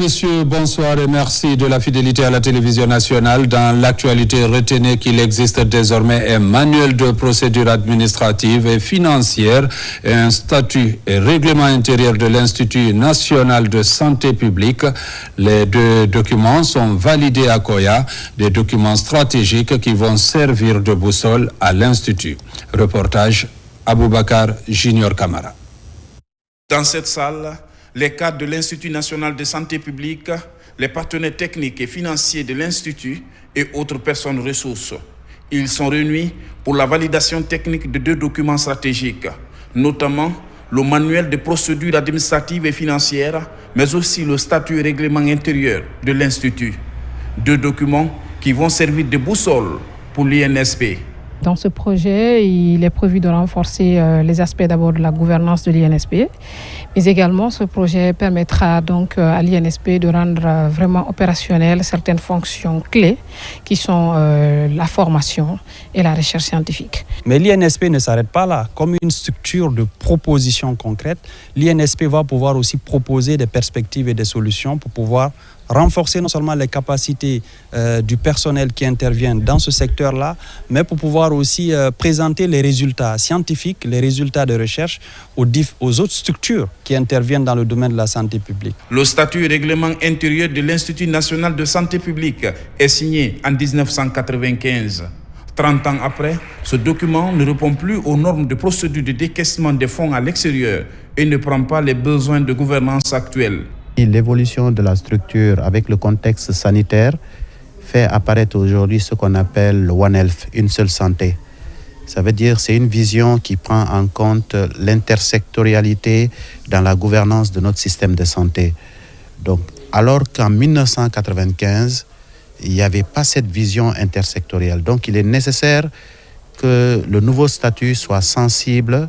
messieurs, bonsoir et merci de la fidélité à la télévision nationale. Dans l'actualité, retenez qu'il existe désormais un manuel de procédure administrative et financière et un statut et règlement intérieur de l'Institut national de santé publique. Les deux documents sont validés à Koya, des documents stratégiques qui vont servir de boussole à l'Institut. Reportage Aboubakar Junior Camara. Dans cette salle, les cadres de l'Institut national de santé publique, les partenaires techniques et financiers de l'Institut et autres personnes ressources. Ils sont réunis pour la validation technique de deux documents stratégiques, notamment le manuel de procédures administratives et financières, mais aussi le statut et règlement intérieur de l'Institut. Deux documents qui vont servir de boussole pour l'INSP. Dans ce projet, il est prévu de renforcer les aspects d'abord de la gouvernance de l'INSP, mais également ce projet permettra donc à l'INSP de rendre vraiment opérationnelles certaines fonctions clés qui sont la formation et la recherche scientifique. Mais l'INSP ne s'arrête pas là. Comme une structure de proposition concrète, l'INSP va pouvoir aussi proposer des perspectives et des solutions pour pouvoir renforcer non seulement les capacités du personnel qui intervient dans ce secteur-là, mais pour pouvoir aussi présenter les résultats scientifiques, les résultats de recherche aux autres structures qui interviennent dans le domaine de la santé publique. Le statut et règlement intérieur de l'Institut national de santé publique est signé en 1995. 30 ans après, ce document ne répond plus aux normes de procédure de décaissement des fonds à l'extérieur et ne prend pas les besoins de gouvernance actuels. L'évolution de la structure avec le contexte sanitaire fait apparaître aujourd'hui ce qu'on appelle le One Health, une seule santé. Ça veut dire que c'est une vision qui prend en compte l'intersectorialité dans la gouvernance de notre système de santé. Donc, alors qu'en 1995, il n'y avait pas cette vision intersectorielle. Donc, il est nécessaire que le nouveau statut soit sensible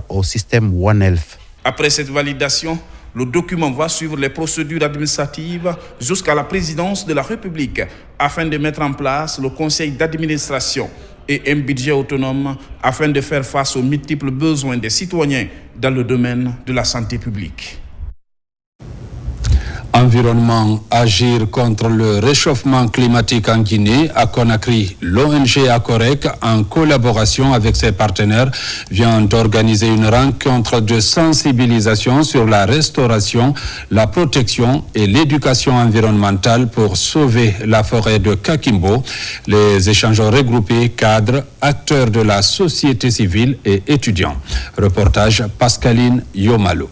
au système One Health. Après cette validation, le document va suivre les procédures administratives jusqu'à la présidence de la République afin de mettre en place le conseil d'administration et un budget autonome afin de faire face aux multiples besoins des citoyens dans le domaine de la santé publique. Environnement, agir contre le réchauffement climatique en Guinée. À Conakry, l'ONG Acorec, en collaboration avec ses partenaires, vient d'organiser une rencontre de sensibilisation sur la restauration, la protection et l'éducation environnementale pour sauver la forêt de Kakimbo. Les échanges ont regroupé cadres, acteurs de la société civile et étudiants. Reportage Pascaline Yomalo.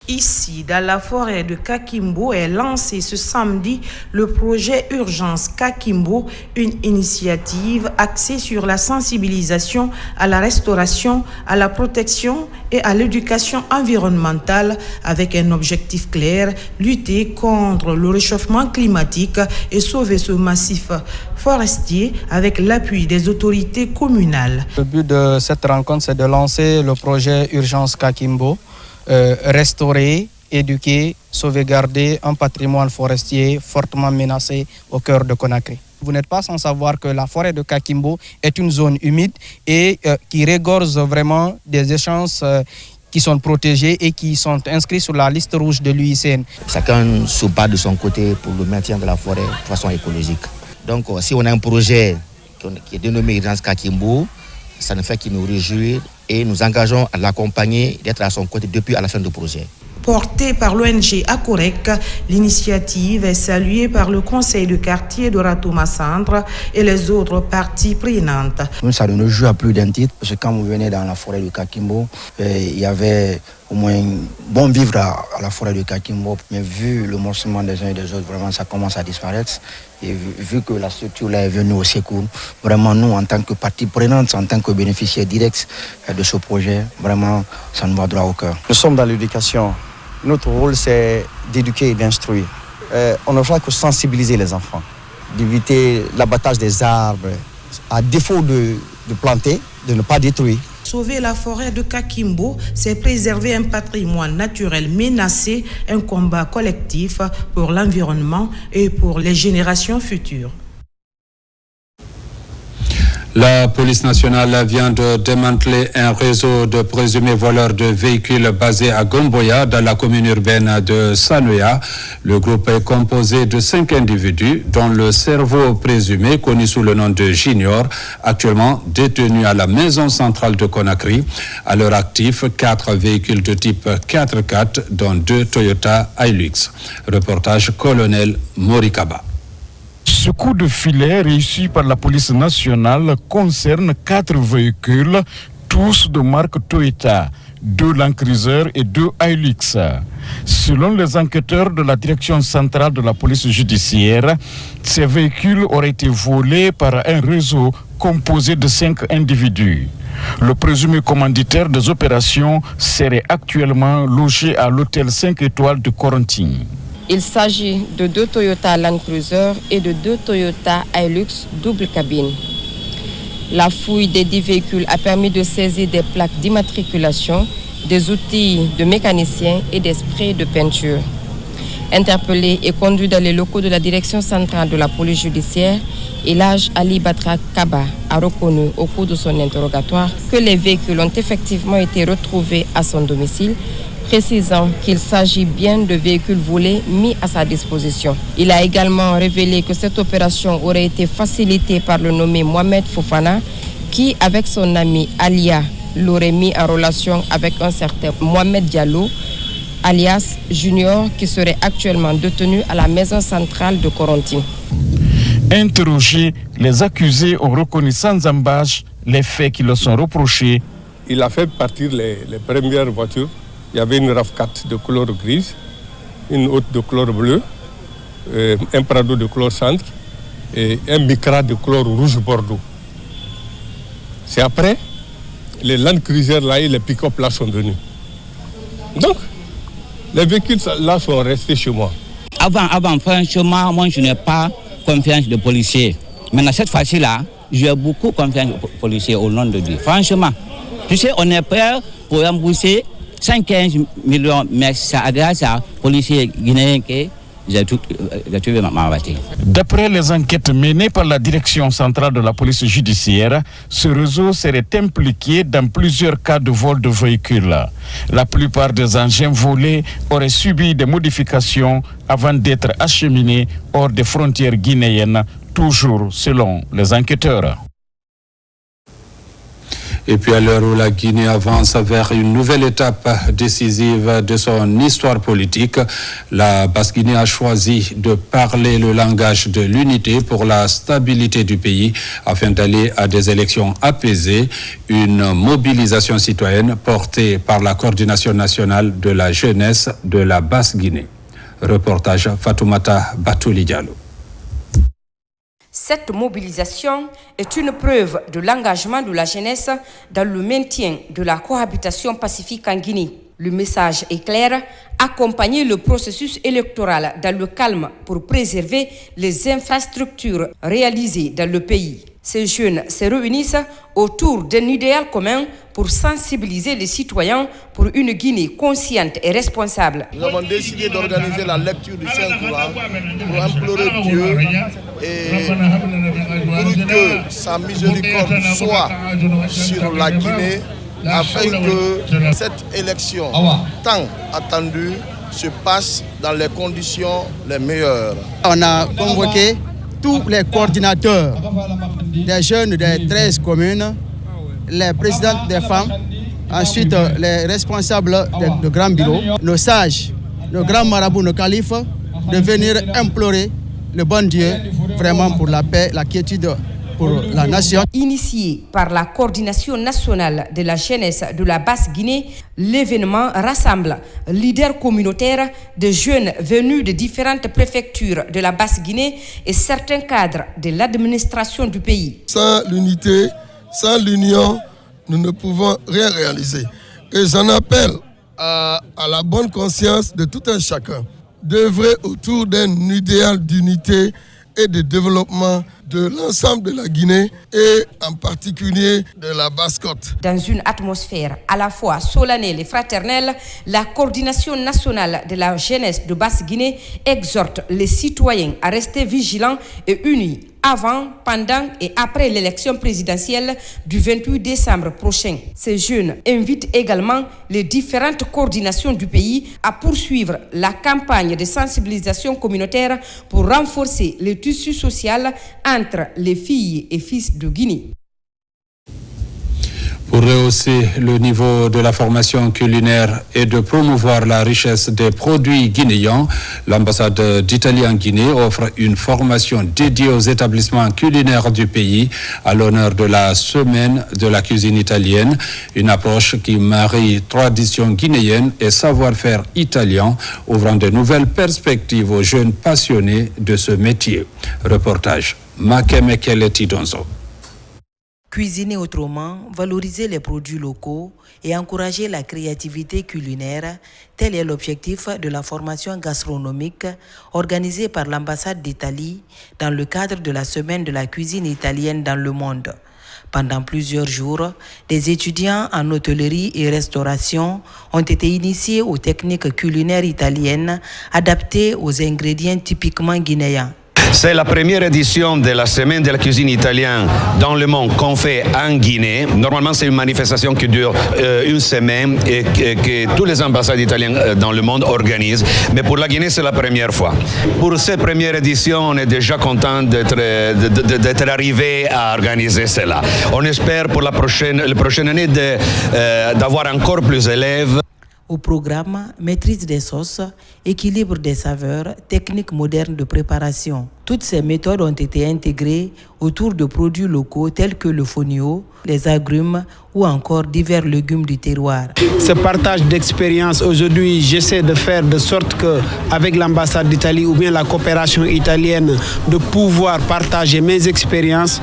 Ici, dans la forêt de Kakimbo, est lancé ce samedi le projet Urgence Kakimbo, une initiative axée sur la sensibilisation à la restauration, à la protection et à l'éducation environnementale avec un objectif clair, lutter contre le réchauffement climatique et sauver ce massif forestier avec l'appui des autorités communales. Le but de cette rencontre, c'est de lancer le projet Urgence Kakimbo. Restaurer, éduquer, sauvegarder un patrimoine forestier fortement menacé au cœur de Conakry. Vous n'êtes pas sans savoir que la forêt de Kakimbo est une zone humide et qui regorge vraiment des échanges qui sont protégés et qui sont inscrits sur la liste rouge de l'UICN. Chacun se bat de son côté pour le maintien de la forêt de façon écologique. Donc si on a un projet qui est dénommé Urgence Kakimbo, ça ne fait que nous réjouir et nous engageons à l'accompagner, d'être à son côté depuis à la fin du projet. Portée par l'ONG Acorec, l'initiative est saluée par le conseil de quartier de Ratouma Centre et les autres parties prenantes. Ça nous joue à plus d'un titre, parce que quand vous venez dans la forêt de Kakimbo, il y avait au moins bon vivre à la forêt de Kakimbo, mais vu le morcellement des uns et des autres, vraiment ça commence à disparaître. Et vu que la structure là est venue au secours, vraiment nous en tant que partie prenante, en tant que bénéficiaires directs de ce projet, vraiment ça nous va droit au cœur. Nous sommes dans l'éducation. Notre rôle c'est d'éduquer et d'instruire. On ne fera que sensibiliser les enfants, d'éviter l'abattage des arbres, à défaut de planter, de ne pas détruire. Sauver la forêt de Kakimbo, c'est préserver un patrimoine naturel menacé, un combat collectif pour l'environnement et pour les générations futures. La police nationale vient de démanteler un réseau de présumés voleurs de véhicules basé à Gomboya, dans la commune urbaine de Sanoya. Le groupe est composé de 5 individus, dont le cerveau présumé, connu sous le nom de Junior, actuellement détenu à la maison centrale de Conakry. À leur actif, 4 véhicules de type 4x4, dont 2 Toyota Hilux. Reportage colonel Morikaba. Ce coup de filet réussi par la police nationale concerne 4 véhicules, tous de marque Toyota, 2 Land Cruiser et 2 Hilux. Selon les enquêteurs de la direction centrale de la police judiciaire, ces véhicules auraient été volés par un réseau composé de 5 individus. Le présumé commanditaire des opérations serait actuellement logé à l'hôtel 5 étoiles de Corentin. Il s'agit de 2 Toyota Land Cruiser et de 2 Toyota Hilux double cabine. La fouille des 10 véhicules a permis de saisir des plaques d'immatriculation, des outils de mécaniciens et des sprays de peinture. Interpellé et conduit dans les locaux de la direction centrale de la police judiciaire, Elhadj Ali Batra Kaba a reconnu au cours de son interrogatoire que les véhicules ont effectivement été retrouvés à son domicile, précisant qu'il s'agit bien de véhicules volés mis à sa disposition. Il a également révélé que cette opération aurait été facilitée par le nommé Mohamed Fofana, qui, avec son ami Alia, l'aurait mis en relation avec un certain Mohamed Diallo, alias Junior, qui serait actuellement détenu à la maison centrale de Corentin. Interrogés, les accusés ont reconnu sans embâche les faits qui leur sont reprochés. Il a fait partir les premières voitures. Il y avait une RAV4 de couleur grise, une autre de couleur bleue, un Prado de couleur centre et un Micra de couleur rouge bordeaux. C'est après, les Land Cruiser là et les pick-up là sont venus. Donc, les véhicules là sont restés chez moi. Avant, franchement, moi je n'ai pas confiance de policiers. Maintenant, cette fois-ci là, j'ai beaucoup confiance aux policiers au nom de Dieu. Franchement, tu sais, on est prêt pour rembourser 115 millions, mais c'est grâce à policiers guinéens que j'ai trouvé ma voiture. D'après les enquêtes menées par la direction centrale de la police judiciaire, ce réseau serait impliqué dans plusieurs cas de vol de véhicules. La plupart des engins volés auraient subi des modifications avant d'être acheminés hors des frontières guinéennes, toujours selon les enquêteurs. Et puis à l'heure où la Guinée avance vers une nouvelle étape décisive de son histoire politique, la Basse-Guinée a choisi de parler le langage de l'unité pour la stabilité du pays afin d'aller à des élections apaisées, une mobilisation citoyenne portée par la coordination nationale de la jeunesse de la Basse-Guinée. Reportage Fatoumata Batouli Diallo. Cette mobilisation est une preuve de l'engagement de la jeunesse dans le maintien de la cohabitation pacifique en Guinée. Le message est clair, accompagner le processus électoral dans le calme pour préserver les infrastructures réalisées dans le pays. Ces jeunes se réunissent autour d'un idéal commun pour sensibiliser les citoyens pour une Guinée consciente et responsable. Nous avons décidé d'organiser la lecture du Saint-Courant pour implorer Dieu et pour que sa miséricorde soit sur la Guinée afin que cette élection tant attendue se passe dans les conditions les meilleures. On a convoqué tous les coordinateurs des jeunes des 13 communes, les présidentes des femmes, ensuite les responsables de grands bureaux, nos sages, nos grands marabouts, nos califes, de venir implorer le bon Dieu vraiment pour la paix, la quiétude pour la nation. Initié par la coordination nationale de la jeunesse de la Basse-Guinée, l'événement rassemble leaders communautaires de jeunes venus de différentes préfectures de la Basse-Guinée et certains cadres de l'administration du pays. Sans l'unité, sans l'union, nous ne pouvons rien réaliser. Et j'en appelle à la bonne conscience de tout un chacun d'œuvrer autour d'un idéal d'unité et de développement de l'ensemble de la Guinée et en particulier de la Basse-Côte. Dans une atmosphère à la fois solennelle et fraternelle, la coordination nationale de la jeunesse de Basse-Guinée exhorte les citoyens à rester vigilants et unis avant, pendant et après l'élection présidentielle du 28 décembre prochain. Ces jeunes invitent également les différentes coordinations du pays à poursuivre la campagne de sensibilisation communautaire pour renforcer le tissu social entre les filles et fils de Guinée. Pour rehausser le niveau de la formation culinaire et de promouvoir la richesse des produits guinéens, l'ambassade d'Italie en Guinée offre une formation dédiée aux établissements culinaires du pays à l'honneur de la semaine de la cuisine italienne, une approche qui marie tradition guinéenne et savoir-faire italien, ouvrant de nouvelles perspectives aux jeunes passionnés de ce métier. Reportage Makemekele Tidonzo. Cuisiner autrement, valoriser les produits locaux et encourager la créativité culinaire, tel est l'objectif de la formation gastronomique organisée par l'ambassade d'Italie dans le cadre de la semaine de la cuisine italienne dans le monde. Pendant plusieurs jours, des étudiants en hôtellerie et restauration ont été initiés aux techniques culinaires italiennes adaptées aux ingrédients typiquement guinéens. C'est la première édition de la semaine de la cuisine italienne dans le monde qu'on fait en Guinée. Normalement, c'est une manifestation qui dure une semaine et que tous les ambassades italiennes dans le monde organisent. Mais pour la Guinée, c'est la première fois. Pour cette première édition, on est déjà content d'être arrivé à organiser cela. On espère pour la prochaine année d'avoir encore plus d'élèves. Au programme, maîtrise des sauces, équilibre des saveurs, techniques modernes de préparation. Toutes ces méthodes ont été intégrées autour de produits locaux tels que le fonio, les agrumes ou encore divers légumes du terroir. Ce partage d'expérience aujourd'hui, j'essaie de faire de sorte qu'avec l'ambassade d'Italie ou bien la coopération italienne, de pouvoir partager mes expériences,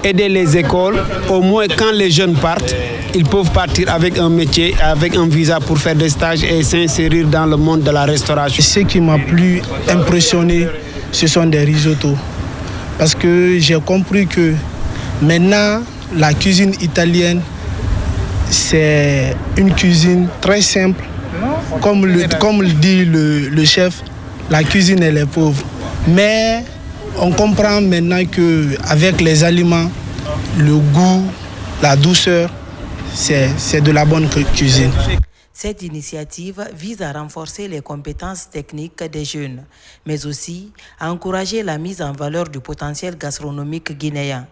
aider les écoles, au moins quand les jeunes partent, ils peuvent partir avec un métier, avec un visa pour faire des stages et s'insérer dans le monde de la restauration. Ce qui m'a plus impressionné, ce sont des risottos. Parce que j'ai compris que maintenant, la cuisine italienne, c'est une cuisine très simple. Comme le dit le chef, la cuisine, elle est pauvre. Mais on comprend maintenant qu'avec les aliments, le goût, la douceur, c'est de la bonne cuisine. Cette initiative vise à renforcer les compétences techniques des jeunes, mais aussi à encourager la mise en valeur du potentiel gastronomique guinéen.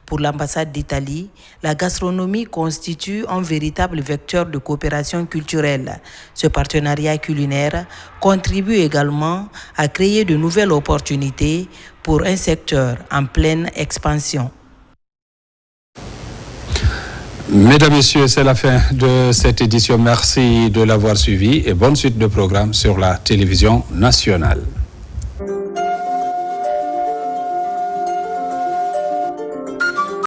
Pour l'ambassade d'Italie, la gastronomie constitue un véritable vecteur de coopération culturelle. Ce partenariat culinaire contribue également à créer de nouvelles opportunités pour un secteur en pleine expansion. Mesdames, Messieurs, c'est la fin de cette édition. Merci de l'avoir suivi et bonne suite de programmes sur la télévision nationale.